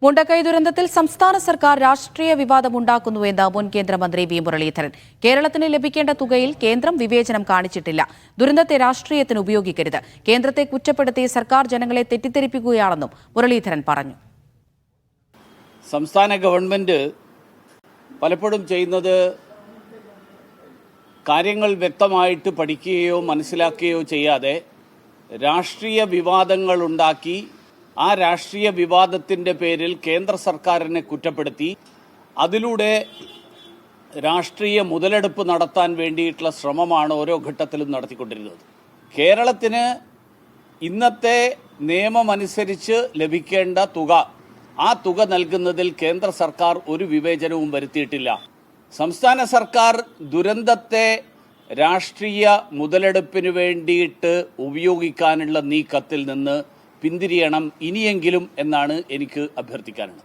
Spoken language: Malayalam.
മുണ്ടക്കൈ ദുരന്തത്തിൽ സംസ്ഥാന സർക്കാർ രാഷ്ട്രീയ വിവാദമുണ്ടാക്കുന്നുവെന്ന് മുൻ കേന്ദ്രമന്ത്രി വി മുരളീധരൻ. കേരളത്തിന് ലഭിക്കേണ്ട തുകയിൽ കേന്ദ്രം വിവേചനം കാണിച്ചിട്ടില്ല. ദുരന്തത്തെ രാഷ്ട്രീയത്തിന് ഉപയോഗിക്കരുത്. കേന്ദ്രത്തെ കുറ്റപ്പെടുത്തി സർക്കാർ ജനങ്ങളെ തെറ്റിദ്ധരിപ്പിക്കുകയാണെന്നും മുരളീധരൻ പറഞ്ഞു. സംസ്ഥാന ഗവൺമെന്റ് പലപ്പോഴും ചെയ്യുന്നത് കാര്യങ്ങൾ വ്യക്തമായിട്ട് പഠിക്കുകയോ മനസ്സിലാക്കുകയോ ചെയ്യാതെ രാഷ്ട്രീയ വിവാദങ്ങൾ ഉണ്ടാക്കി ആ രാഷ്ട്രീയ വിവാദത്തിൻ്റെ പേരിൽ കേന്ദ്ര സർക്കാരിനെ കുറ്റപ്പെടുത്തി അതിലൂടെ രാഷ്ട്രീയ മുതലെടുപ്പ് നടത്താൻ വേണ്ടിയിട്ടുള്ള ശ്രമമാണ് ഓരോ ഘട്ടത്തിലും നടത്തിക്കൊണ്ടിരുന്നത്. കേരളത്തിന് ഇന്നത്തെ നിയമമനുസരിച്ച് ലഭിക്കേണ്ട തുക, ആ തുക നൽകുന്നതിൽ കേന്ദ്ര സർക്കാർ ഒരു വിവേചനവും വരുത്തിയിട്ടില്ല. സംസ്ഥാന സർക്കാർ ദുരന്തത്തെ രാഷ്ട്രീയ മുതലെടുപ്പിന് വേണ്ടിയിട്ട് ഉപയോഗിക്കാനുള്ള നീക്കത്തിൽ നിന്ന് പിന്തിരിയണം ഇനിയെങ്കിലും എന്നാണ് എനിക്ക് അഭ്യർത്ഥിക്കാനുള്ളത്.